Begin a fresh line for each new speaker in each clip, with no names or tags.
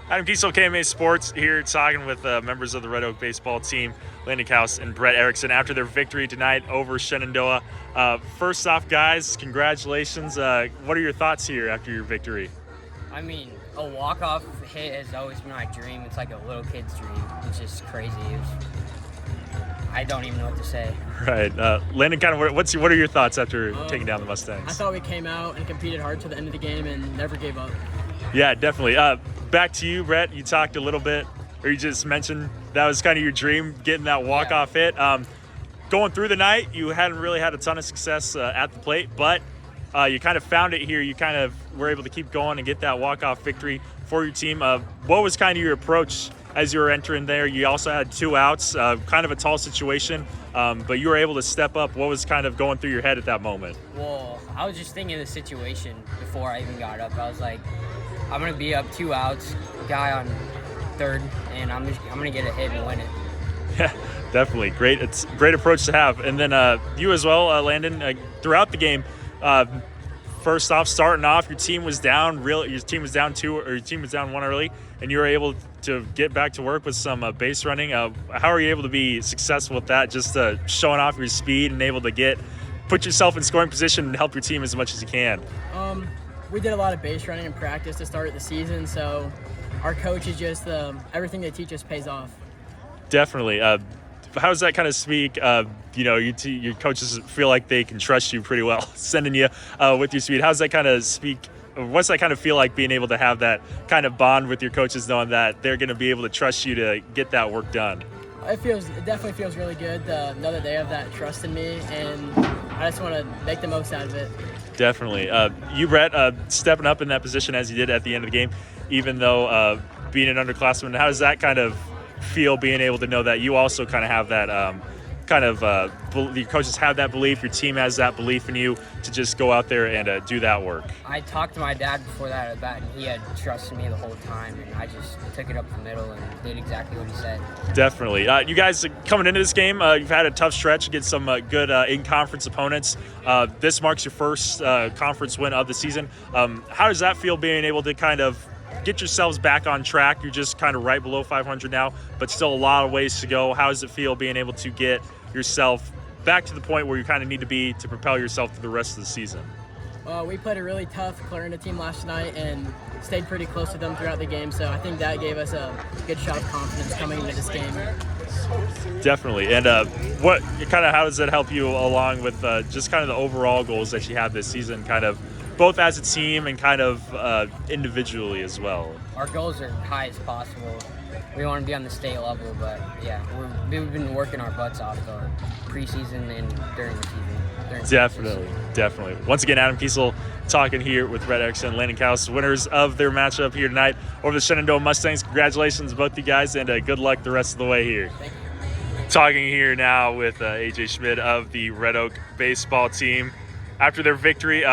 Adam Kiesel, KMA Sports, here talking with members of the Red Oak baseball team, Landon Kaus and Brett Erickson, after their victory tonight over Shenandoah. First off, guys, congratulations. What are your thoughts here after your victory?
I mean, a walk-off hit has always been my dream. It's like a little kid's dream. It's just crazy. I don't even know what to say.
Right. Landon, what are your thoughts after taking down the Mustangs?
I thought we came out and competed hard to the end of the game and never gave up.
Yeah, definitely. Back to you, Brett. You talked a little bit, or you just mentioned that was kind of your dream, getting that walk-off hit. Going through the night, you hadn't really had a ton of success at the plate, but you kind of found it here. You kind of were able to keep going and get that walk-off victory for your team. What was kind of your approach as you were entering there? You also had 2 outs, kind of a tall situation, but you were able to step up. What was kind of going through your head at that moment?
Well, I was just thinking of the situation before I even got up. I was like, I'm going to be up 2 outs, guy on third, and I'm going to get a hit and win it.
Yeah, definitely. Great. It's a great approach to have. And then you as well, Landon, throughout the game, first off, starting off, your team was down 1 early, and you were able to get back to work with some base running. How are you able to be successful with that, just showing off your speed and able to put yourself in scoring position and help your team as much as you can?
We did a lot of base running in practice to start the season, so our coaches just everything they teach us pays off. Definitely.
How does that kind of speak? Your coaches feel like they can trust you pretty well, sending you with your speed. How does that kind of speak? What's that kind of feel like, being able to have that kind of bond with your coaches, knowing that they're going to be able to trust you to get that work done?
It definitely feels really good to know that they have that trust in me, and I just want to make the most out of it. Definitely.
You, Brett, stepping up in that position as you did at the end of the game, even though being an underclassman, how does that kind of feel, being able to know that you also kind of have that your coaches have that belief, your team has that belief in you to just go out there and do that work?
I talked to my dad before that at bat, and he had trusted me the whole time, and I just took it up the middle and did exactly what he said.
Definitely. You guys, coming into this game, you've had a tough stretch against some good in-conference opponents. This marks your first conference win of the season. How does that feel, being able to kind of get yourselves back on track? You're just kind of right below 500 now, but still a lot of ways to go. How does it feel being able to get yourself back to the point where you kind of need to be to propel yourself through the rest of the season?
We played a really tough Clarinda team last night and stayed pretty close to them throughout the game, so I think that gave us a good shot of confidence coming into this game.
Definitely. And how does that help you along with just kind of the overall goals that you have this season, kind of both as a team and kind of individually as well?
Our goals are high as possible. We want to be on the state level, but yeah, we've been working our butts off the preseason and during the season.
Definitely. Once again, Adam Kiesel talking here with Brett Erickson and Landon Kaus, winners of their matchup here tonight over the Shenandoah Mustangs. Congratulations, both you guys, and good luck the rest of the way here.
Thank you.
Talking here now with AJ Schmidt of the Red Oak baseball team after their victory.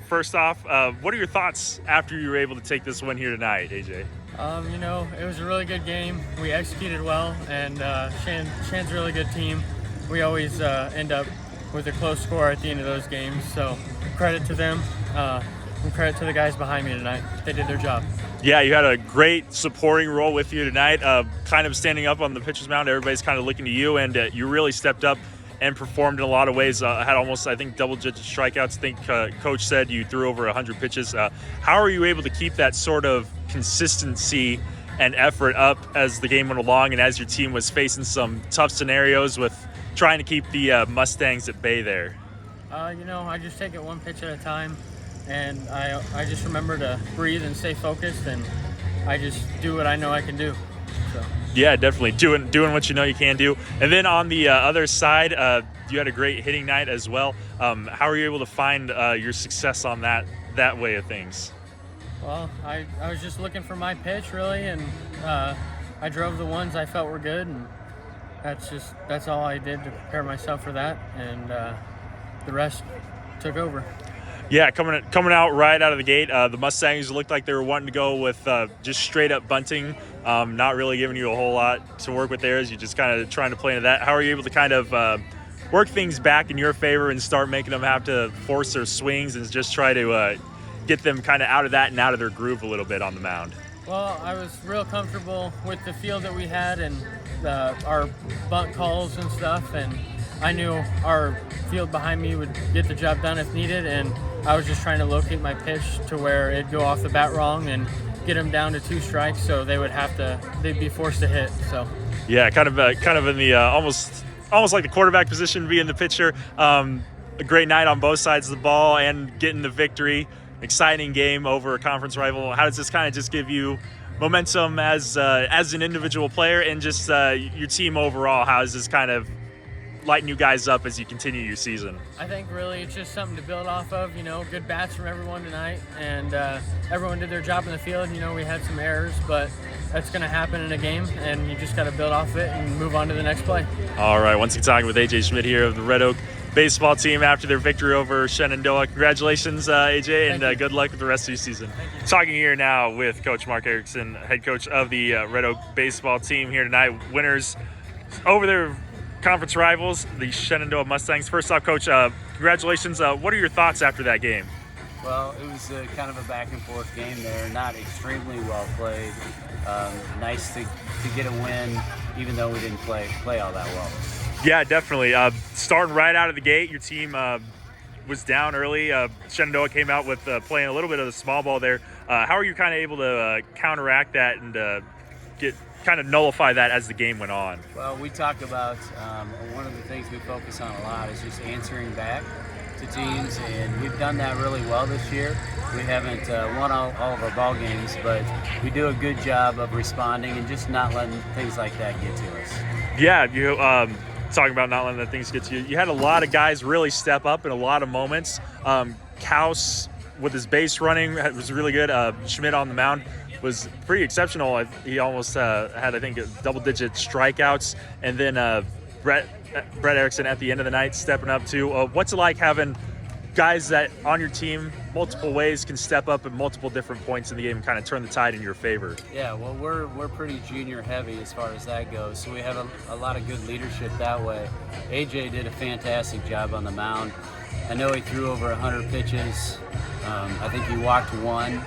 First off, what are your thoughts after you were able to take this win here tonight, AJ?
It was a really good game. We executed well, and Shan's a really good team. We always end up with a close score at the end of those games, so credit to them and credit to the guys behind me tonight. They did their job.
Yeah, you had a great supporting role with you tonight, kind of standing up on the pitcher's mound. Everybody's kind of looking to you, and you really stepped up and performed in a lot of ways. Had almost, I think, double-digit strikeouts. I think Coach said you threw over 100 pitches. How are you able to keep that sort of consistency and effort up as the game went along and as your team was facing some tough scenarios with trying to keep the Mustangs at bay there?
I just take it one pitch at a time, and I just remember to breathe and stay focused, and I just do what I know I can do. So.
Yeah, definitely doing what you know you can do. And then on the other side, you had a great hitting night as well. How are you able to find your success on that way of things?
Well, I was just looking for my pitch, really, and I drove the ones I felt were good, and that's all I did to prepare myself for that, and the rest took over.
Yeah, coming out right out of the gate, the Mustangs looked like they were wanting to go with just straight up bunting, not really giving you a whole lot to work with there, as you just kind of trying to play into that. How are you able to kind of work things back in your favor and start making them have to force their swings and just try to get them kind of out of that and out of their groove a little bit on the mound?
Well, I was real comfortable with the field that we had and our bunt calls and stuff, and I knew our field behind me would get the job done if needed, and I was just trying to locate my pitch to where it'd go off the bat wrong and get them down to 2 strikes, so they'd be forced to hit. So
Yeah, kind of in the almost like the quarterback position, being the pitcher. A great night on both sides of the ball and getting the victory. Exciting game over a conference rival. How does this kind of just give you momentum as an individual player and just your team overall? How does this kind of lighten you guys up as you continue your season?
I think really it's just something to build off of. Good bats from everyone tonight, and everyone did their job in the field. We had some errors, but that's going to happen in a game, and you just got to build off it and move on to the next play. All
right, once again talking with AJ Schmidt here of the Red Oak baseball team after their victory over Shenandoah. Congratulations, AJ, and good luck with the rest of your season. Talking here now with Coach Mark Erickson, head coach of the Red Oak baseball team here tonight. Winners over their conference rivals, the Shenandoah Mustangs. First off, Coach, congratulations. What are your thoughts after that game?
Well, it was kind of a back and forth game there, not extremely well played. Nice to get a win, even though we didn't play all that well.
Yeah, definitely. Starting right out of the gate, your team was down early. Shenandoah came out with playing a little bit of the small ball there. How are you kind of able to counteract that and nullify that as the game went on?
Well, we talk about one of the things we focus on a lot is just answering back to teams, and we've done that really well this year. We haven't won all of our ball games, but we do a good job of responding and just not letting things like that get to us.
Yeah, you talking about not letting the things get to you. You had a lot of guys really step up in a lot of moments. Kaus with his base running was really good. Schmidt on the mound was pretty exceptional. He almost had, I think, double-digit strikeouts. And then Brett Erickson at the end of the night stepping up too. What's it like having guys that on your team multiple ways can step up at multiple different points in the game and kind of turn the tide in your favor?
Yeah, well, we're pretty junior heavy as far as that goes, so we have a lot of good leadership that way. AJ did a fantastic job on the mound. I know he threw over 100 pitches. I think he walked 1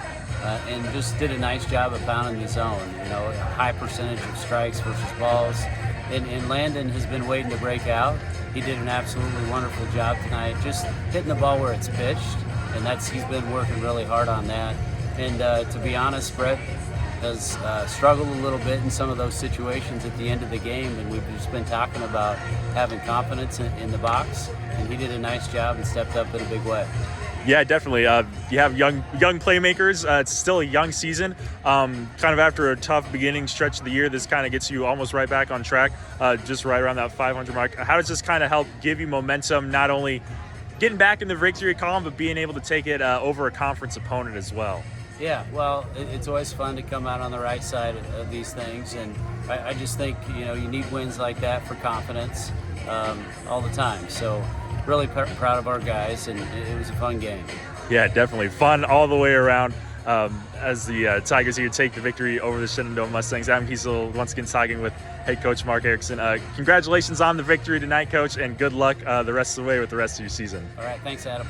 and just did a nice job of pounding the zone. A high percentage of strikes versus balls. And Landon has been waiting to break out. He did an absolutely wonderful job tonight, just hitting the ball where it's pitched, and he's been working really hard on that. And to be honest, Brett has struggled a little bit in some of those situations at the end of the game, and we've just been talking about having confidence in the box, and he did a nice job and stepped up in a big way.
Yeah, definitely. You have young playmakers. It's still a young season. Kind of after a tough beginning stretch of the year, this kind of gets you almost right back on track, just right around that 500 mark. How does this kind of help give you momentum, not only getting back in the victory column, but being able to take it over a conference opponent as well?
Yeah, well, it's always fun to come out on the right side of these things, and I just think, you need wins like that for confidence all the time. So really proud of our guys, and it was a fun game.
Yeah, definitely. Fun all the way around as the Tigers here take the victory over the Shenandoah Mustangs. I'm Kiesel, once again talking with head coach Mark Erickson. Congratulations on the victory tonight, Coach, and good luck the rest of the way with the rest of your season.
All right, thanks, Adam.